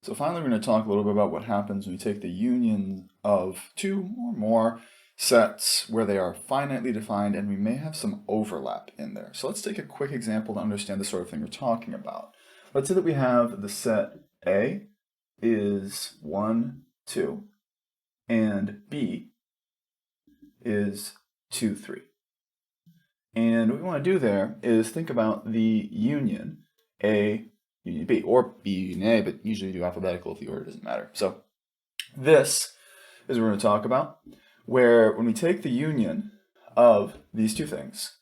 So finally, we're going to talk a little bit about what happens when we take the union of two or more sets where they are finitely defined and we may have some overlap in there. So let's take a quick example to understand the sort of thing we're talking about. Let's say that we have the set A is 1, 2, and B is 2, 3. And what we want to do there is think about the union A union B, or B union A, but usually do alphabetical if the order doesn't matter. So this is what we're going to talk about, where when we take the union of these two things,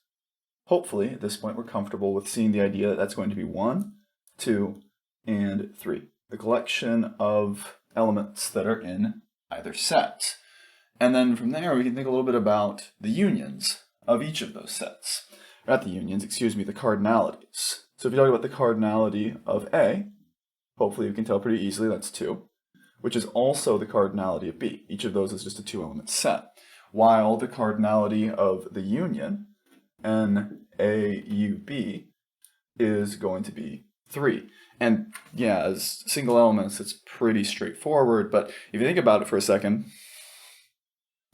hopefully at this point we're comfortable with seeing the idea that that's going to be 1, 2, and 3, the collection of elements that are in either set. And then from there we can think a little bit about the unions of each of those sets. Not the unions, excuse me, the cardinalities. So if you talk about the cardinality of A, hopefully you can tell pretty easily that's 2, which is also the cardinality of B. Each of those is just a 2-element set. While the cardinality of the union, NAUB, is going to be 3. And yeah, as single elements, it's pretty straightforward, but if you think about it for a second,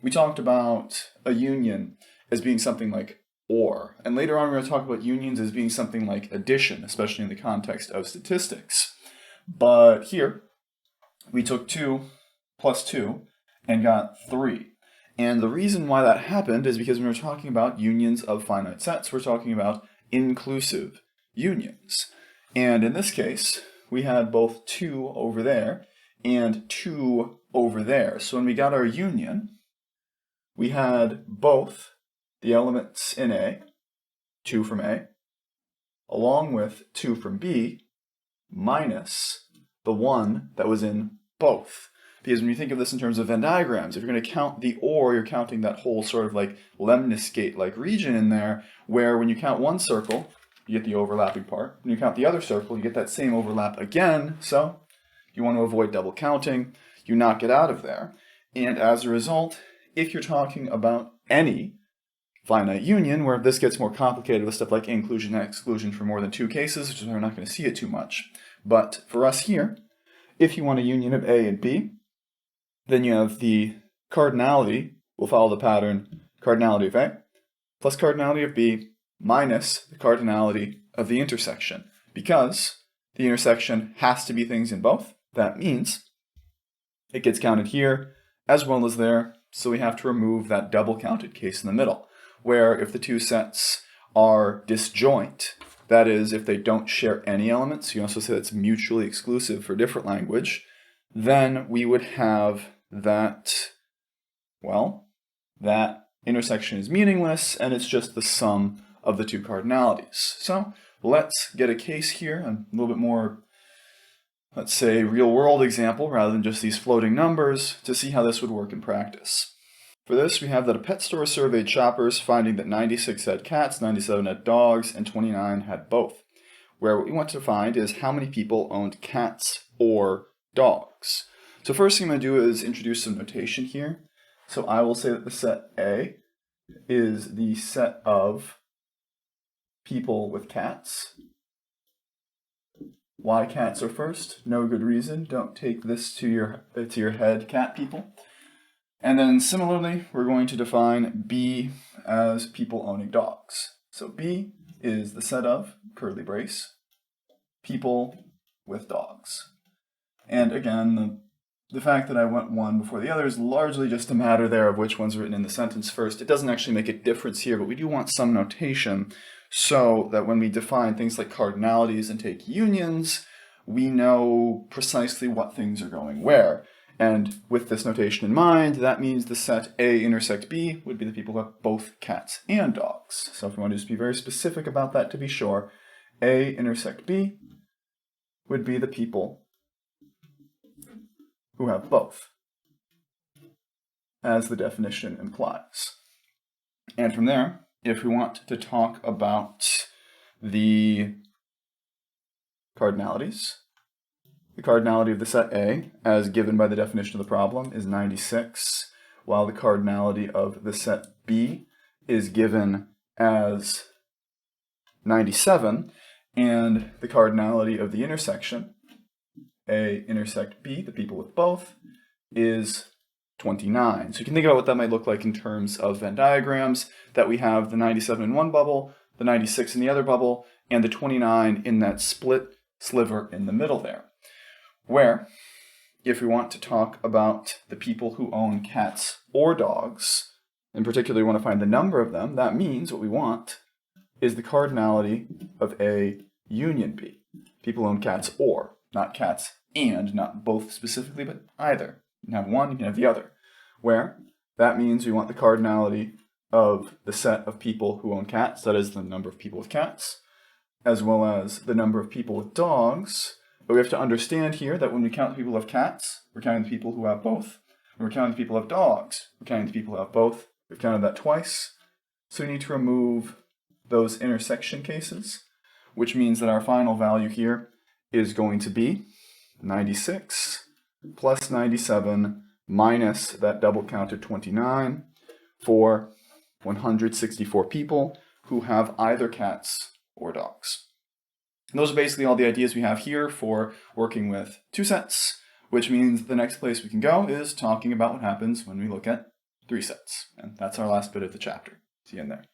we talked about a union as being something like or. And later on, we're going to talk about unions as being something like addition, especially in the context of statistics. But here, we took 2 plus 2 and got 3. And the reason why that happened is because when we're talking about unions of finite sets, we're talking about inclusive unions. And in this case, we had both 2 over there and 2 over there. So when we got our union, we had both the elements in A, 2 from A, along with 2 from B, minus the 1 that was in both. Because when you think of this in terms of Venn diagrams, if you're going to count the or, you're counting that whole sort of like lemniscate-like region in there, where when you count one circle, you get the overlapping part. When you count the other circle, you get that same overlap again. So you want to avoid double counting, you knock it out of there. And as a result, if you're talking about any finite union, where this gets more complicated with stuff like inclusion and exclusion for more than 2 cases, which is why we're not going to see it too much. But for us here, if you want a union of A and B, then you have the cardinality, will follow the pattern cardinality of A, plus cardinality of B, minus the cardinality of the intersection. Because the intersection has to be things in both, that means it gets counted here as well as there, so we have to remove that double counted case in the middle, where if the two sets are disjoint, that is, if they don't share any elements, you also say that's mutually exclusive for different language, then we would have that, well, that intersection is meaningless and it's just the sum of the two cardinalities. So let's get a case here, a little bit more, let's say, real-world example rather than just these floating numbers to see how this would work in practice. For this, we have that a pet store surveyed shoppers, finding that 96 had cats, 97 had dogs, and 29 had both. Where what we want to find is how many people owned cats or dogs. So first thing I'm going to do is introduce some notation here. So I will say that the set A is the set of people with cats. Why cats are first? No good reason. Don't take this to your head, cat people. And then similarly, we're going to define B as people owning dogs. So B is the set of, curly brace, people with dogs. And again, the fact that I went one before the other is largely just a matter there of which one's written in the sentence first. It doesn't actually make a difference here, but we do want some notation so that when we define things like cardinalities and take unions, we know precisely what things are going where. And with this notation in mind, that means the set A intersect B would be the people who have both cats and dogs. So if we want to just be very specific about that to be sure, A intersect B would be the people who have both, as the definition implies. And from there, if we want to talk about the cardinalities, the cardinality of the set A, as given by the definition of the problem, is 96, while the cardinality of the set B is given as 97, and the cardinality of the intersection A intersect B, the people with both, is 29. So you can think about what that might look like in terms of Venn diagrams, that we have the 97 in one bubble, the 96 in the other bubble, and the 29 in that split sliver in the middle there. Where, if we want to talk about the people who own cats or dogs, and particularly want to find the number of them, that means what we want is the cardinality of A union B. People own cats or, not cats and, not both specifically, but either. You can have one, you can have the other. Where that means we want the cardinality of the set of people who own cats, that is the number of people with cats, as well as the number of people with dogs. But we have to understand here that when we count the people who have cats, we're counting the people who have both. When we're counting the people who have dogs, we're counting the people who have both. We've counted that twice. So we need to remove those intersection cases, which means that our final value here is going to be 96 plus 97 minus that double counted 29 for 164 people who have either cats or dogs. And those are basically all the ideas we have here for working with two sets, which means the next place we can go is talking about what happens when we look at three sets. And that's our last bit of the chapter. See you in there.